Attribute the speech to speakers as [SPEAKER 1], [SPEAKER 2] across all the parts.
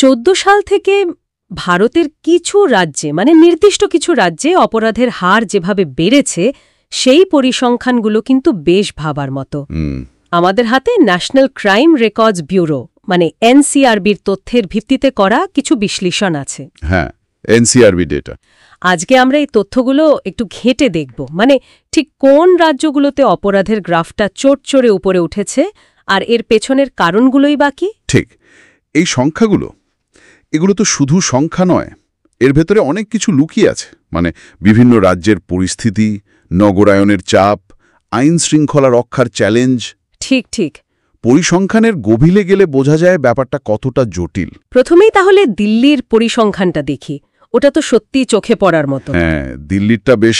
[SPEAKER 1] 2014 সাল থেকে ভারতের কিছু রাজ্যে মানে নির্দিষ্ট কিছু রাজ্যে অপরাধের হার যেভাবে বেড়েছে সেই পরিসংখ্যানগুলো কিন্তু বেশ ভাবার মতো। আমাদের হাতে ন্যাশনাল ক্রাইম রেকর্ডস ব্যুরো মানে এনসিআরবির তথ্যের ভিত্তিতে করা কিছু বিশ্লেষণ আছে।
[SPEAKER 2] হ্যাঁ, এনসিআরবি ডেটা।
[SPEAKER 1] আজকে আমরা এই তথ্যগুলো একটু ঘেঁটে দেখব, মানে ঠিক কোন রাজ্যগুলোতে অপরাধের গ্রাফটা চড়ে উপরে উঠেছে আর এর পেছনের কারণগুলোই বাকি।
[SPEAKER 2] ঠিক, এই সংখ্যাগুলো এগুলো তো শুধু সংখ্যা নয়, এর ভেতরে অনেক কিছু লুকিয়ে আছে। মানে বিভিন্ন রাজ্যের পরিস্থিতি, নগরায়নের চাপ, আইন শৃঙ্খলা রক্ষার চ্যালেঞ্জ।
[SPEAKER 1] ঠিক ঠিক।
[SPEAKER 2] পরিসংখ্যানের গভীরে গেলে বোঝা যায় ব্যাপারটা কতটা জটিল।
[SPEAKER 1] প্রথমেই তাহলে দিল্লির পরিসংখ্যানটা দেখি, ওটা তো সত্যিই চোখে পড়ার মতো।
[SPEAKER 2] হ্যাঁ, দিল্লিরটা বেশ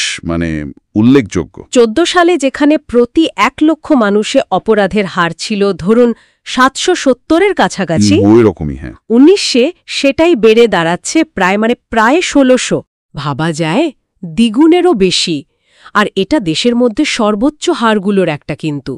[SPEAKER 2] উল্লেখযোগ্য।
[SPEAKER 1] 14 সালে যেখানে প্রতি 1 লক্ষ মানুষে অপরাধের হার ছিল ধরুন 770-এর কাছাকাছি,
[SPEAKER 2] ওইরকমই। হ্যাঁ,
[SPEAKER 1] 19-এ সেটাই বেড়ে দাঁড়াচ্ছে প্রায় 1600। ভাবা যায় দ্বিগুণেরও বেশি। আর এটা দেশের মধ্যে সর্বোচ্চ হারগুলোর একটা কিন্তু।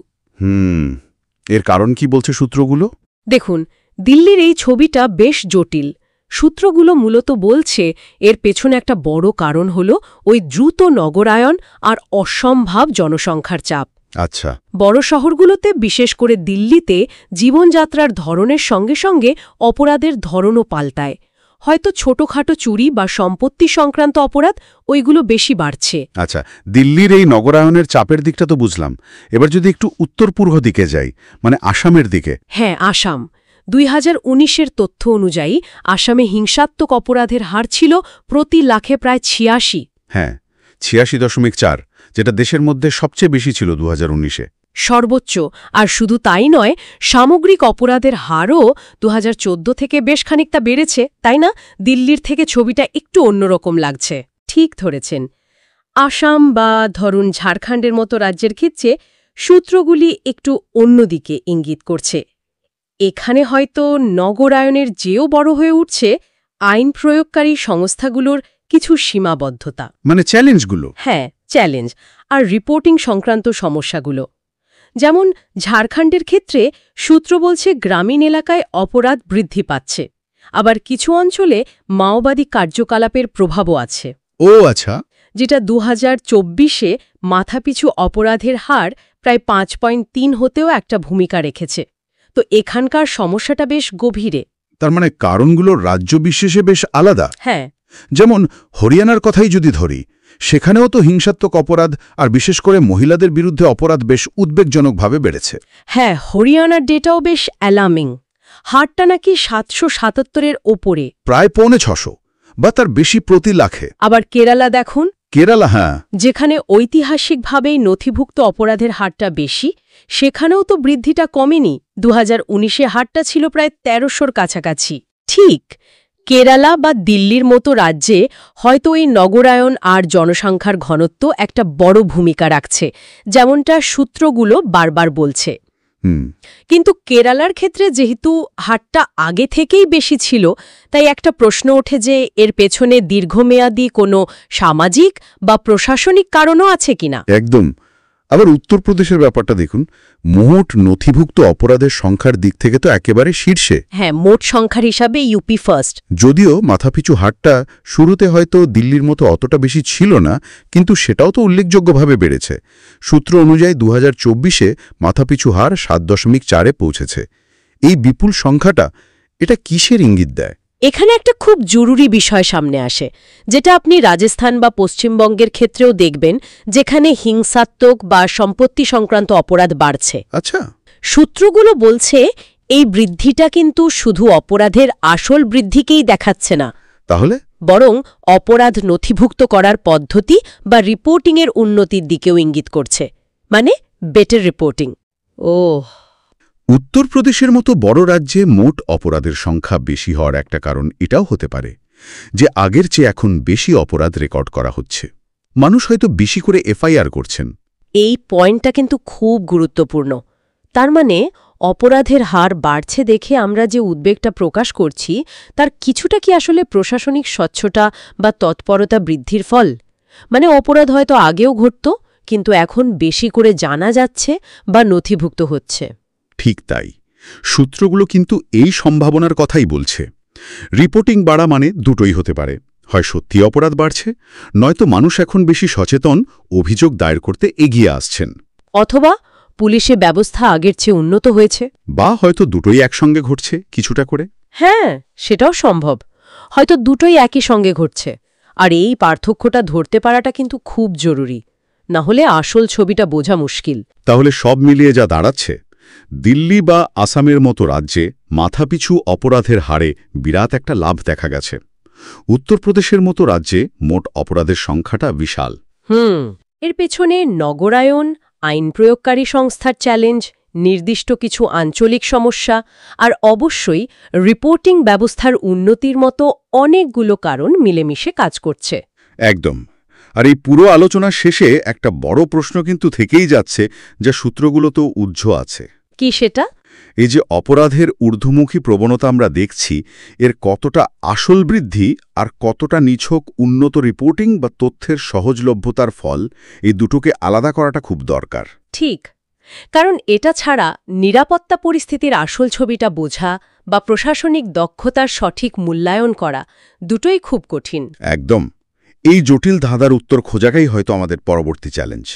[SPEAKER 2] এর কারণ কি বলছে সূত্রগুলো?
[SPEAKER 1] দেখুন, দিল্লির এই ছবিটা বেশ জটিল। সূত্রগুলো মূলত বলছে এর পেছনে একটা বড় কারণ হল ওই দ্রুত নগরায়ন আর অসম্ভব জনসংখ্যার চাপ।
[SPEAKER 2] আচ্ছা।
[SPEAKER 1] বড় শহরগুলোতে, বিশেষ করে দিল্লিতে, জীবনযাত্রার ধরনের সঙ্গে সঙ্গে অপরাধের ধরনও পাল্টায়। হয়তো ছোটখাটো চুরি বা সম্পত্তি সংক্রান্ত অপরাধ ওইগুলো বেশি বাড়ছে।
[SPEAKER 2] আচ্ছা, দিল্লির এই নগরায়নের চাপের দিকটা তো বুঝলাম। এবার যদি একটু উত্তর পূর্ব দিকে যাই, মানে আসামের দিকে।
[SPEAKER 1] হ্যাঁ, আসাম। 2019-এর তথ্য অনুযায়ী আসামে হিংসাত্মক অপরাধের হার ছিল প্রতি লাখে প্রায় 86।
[SPEAKER 2] হ্যাঁ, 86.4, যেটা দেশের মধ্যে সবচেয়ে বেশি ছিল 2019-এ।
[SPEAKER 1] সর্বোচ্চ। আর শুধু তাই নয়, সামগ্রিক অপরাধের হারও 2014 থেকে বেশ খানিকটা বেড়েছে, তাই না? দিল্লির থেকে ছবিটা একটু অন্যরকম লাগছে। ঠিক ধরেছেন। আসাম বা ধরুন ঝাড়খণ্ডের মতো রাজ্যের ক্ষেত্রে সূত্রগুলি একটু অন্যদিকে ইঙ্গিত করছে। এখানে হয়তো নগরায়নের চেয়েও বড় হয়ে উঠছে আইন প্রয়োগকারী সংস্থাগুলোর কিছু সীমাবদ্ধতা,
[SPEAKER 2] মানে চ্যালেঞ্জগুলো।
[SPEAKER 1] হ্যাঁ, চ্যালেঞ্জ আর রিপোর্টিং সংক্রান্ত সমস্যাগুলো। যেমন ঝাড়খণ্ডের ক্ষেত্রে সূত্র বলছে গ্রামীণ এলাকায় অপরাধ বৃদ্ধি পাচ্ছে, আবার কিছু অঞ্চলে মাওবাদী কার্যকলাপের প্রভাবও আছে।
[SPEAKER 2] ও আচ্ছা।
[SPEAKER 1] যেটা 2024-এ মাথাপিছু অপরাধের হার প্রায় 5.3 হতেও একটা ভূমিকা রেখেছে। তো এখানকার সমস্যাটা বেশ গভীরে।
[SPEAKER 2] তার মানে কারণগুলো রাজ্য বিশেষে বেশ আলাদা।
[SPEAKER 1] হ্যাঁ,
[SPEAKER 2] যেমন হরিয়ানার কথাই যদি ধরি, সেখানেও তো হিংসাত্মক অপরাধ আর বিশেষ করে মহিলাদের বিরুদ্ধে অপরাধ বেশ উদ্বেগজনকভাবে বেড়েছে।
[SPEAKER 1] হ্যাঁ, হরিয়ানার ডেটাও বেশ অ্যালার্মিং। হারটা নাকি 777-এর ওপরে,
[SPEAKER 2] প্রায় 650 বা তার বেশি প্রতি লাখে।
[SPEAKER 1] আবার কেরালা দেখুন,
[SPEAKER 2] কেরালা, হ্যাঁ,
[SPEAKER 1] যেখানে ঐতিহাসিকভাবেই নথিভুক্ত অপরাধের হারটা বেশি, সেখানেও তো বৃদ্ধিটা কমেনি। 2019-এ হারটা ছিল প্রায় 1300-র কাছাকাছি। ঠিক, কেরালা বা দিল্লির মতো রাজ্যে হয়তো এই নগরায়ন আর জনসংখ্যার ঘনত্ব একটা বড় ভূমিকা রাখছে, যেমনটা সূত্রগুলো বারবার বলছে। কিন্তু কেরালার ক্ষেত্রে যেহেতু হারটা আগে থেকেই বেশি ছিল, তাই একটা প্রশ্ন ওঠে যে এর পেছনে দীর্ঘমেয়াদী কোনো সামাজিক বা প্রশাসনিক কারণও আছে কিনা।
[SPEAKER 2] একদম। আবার উত্তরপ্রদেশের ব্যাপারটা দেখুন, মোট নথিভুক্ত অপরাধের সংখ্যার দিক থেকে তো একেবারে শীর্ষে।
[SPEAKER 1] হ্যাঁ, মোট সংখ্যার হিসাবে ইউপি ফার্স্ট।
[SPEAKER 2] যদিও মাথাপিছু হারটা শুরুতে হয়তো দিল্লির মতো অতটা বেশি ছিল না, কিন্তু সেটাও তো উল্লেখযোগ্যভাবে বেড়েছে। সূত্র অনুযায়ী 2024-এ মাথাপিছু হার 7.4-এ পৌঁছেছে। এই বিপুল সংখ্যাটা এটা কিসের ইঙ্গিত দেয়?
[SPEAKER 1] এখানে একটা খুব জরুরি বিষয় সামনে আসে, যেটা আপনি রাজস্থান বা পশ্চিমবঙ্গের ক্ষেত্রেও দেখবেন, যেখানে হিংসাত্মক বা সম্পত্তি সংক্রান্ত অপরাধ বাড়ছে।
[SPEAKER 2] আচ্ছা।
[SPEAKER 1] সূত্রগুলো বলছে এই বৃদ্ধিটা কিন্তু শুধু অপরাধের আসল বৃদ্ধিকেই দেখাচ্ছে না,
[SPEAKER 2] তাহলে
[SPEAKER 1] বরং অপরাধ নথিভুক্ত করার পদ্ধতি বা রিপোর্টিংয়ের উন্নতির দিকেও ইঙ্গিত করছে, মানে বেটার রিপোর্টিং।
[SPEAKER 2] উত্তরপ্রদেশের মতো বড় রাজ্যে মোট অপরাধের সংখ্যা বেশি হওয়ার একটা কারণ এটাও হতে পারে যে আগের চেয়ে এখন বেশি অপরাধ রেকর্ড করা হচ্ছে। মানুষ হয়তো বেশি করে এফআইআর করছেন।
[SPEAKER 1] এই পয়েন্টটা কিন্তু খুব গুরুত্বপূর্ণ। তার মানে অপরাধের হার বাড়ছে দেখে আমরা যে উদ্বেগটা প্রকাশ করছি, তার কিছুটা কি আসলে প্রশাসনিক স্বচ্ছতা বা তৎপরতা বৃদ্ধির ফল? মানে অপরাধ হয়তো আগেও ঘটত, কিন্তু এখন বেশি করে জানা যাচ্ছে বা নথিভুক্ত হচ্ছে।
[SPEAKER 2] ঠিক তাই। সূত্রগুলো কিন্তু এই সম্ভাবনার কথাই বলছে। রিপোর্টিং বাড়া মানে দুটোই হতে পারে, হয় সত্যি অপরাধ বাড়ছে, নয়তো মানুষ এখন বেশি সচেতন, অভিযোগ দায়ের করতে এগিয়ে আসছেন।
[SPEAKER 1] অথবা পুলিশের ব্যবস্থা আগের চেয়ে উন্নত হয়েছে।
[SPEAKER 2] বা হয়তো দুটোই একসঙ্গে ঘটছে কিছুটা করে।
[SPEAKER 1] হ্যাঁ, সেটাও সম্ভব। হয়তো দুটোই একই সঙ্গে ঘটছে। আর এই পার্থক্যটা ধরতে পারাটা কিন্তু খুব জরুরি, না হলে আসল ছবিটা বোঝা মুশকিল।
[SPEAKER 2] তাহলে সব মিলিয়ে যা দাঁড়াচ্ছে, দিল্লি বা আসামের মতো রাজ্যে মাথাপিছু অপরাধের হারে বিরাট একটা লাভ দেখা গেছে। উত্তরপ্রদেশের মতো রাজ্যে মোট অপরাধের সংখ্যাটা বিশাল।
[SPEAKER 1] এর পেছনে নগরায়ন, আইন প্রয়োগকারী সংস্থার চ্যালেঞ্জ, নির্দিষ্ট কিছু আঞ্চলিক সমস্যা আর অবশ্যই রিপোর্টিং ব্যবস্থার উন্নতির মতো অনেকগুলো কারণ মিলেমিশে কাজ করছে।
[SPEAKER 2] একদম। আর এই পুরো আলোচনার শেষে একটা বড় প্রশ্ন কিন্তু থেকেই যাচ্ছে, যা সূত্রগুলো তো উজ্জ্ব আছে।
[SPEAKER 1] কি সেটা?
[SPEAKER 2] এই যে অপরাধের ঊর্ধ্বমুখী প্রবণতা আমরা দেখছি, এর কতটা আসল বৃদ্ধি আর কতটা নিছক উন্নত রিপোর্টিং বা তথ্যের সহজলভ্যতার ফল, এই দুটোকে আলাদা করাটা খুব দরকার।
[SPEAKER 1] ঠিক, কারণ এটা ছাড়া নিরাপত্তা পরিস্থিতির আসল ছবিটা বোঝা বা প্রশাসনিক দক্ষতার সঠিক মূল্যায়ন করা দুটোই খুব কঠিন।
[SPEAKER 2] একদম। এই জটিল ধাঁধার উত্তর খোঁজাটাই হয়তো আমাদের পরবর্তী চ্যালেঞ্জ।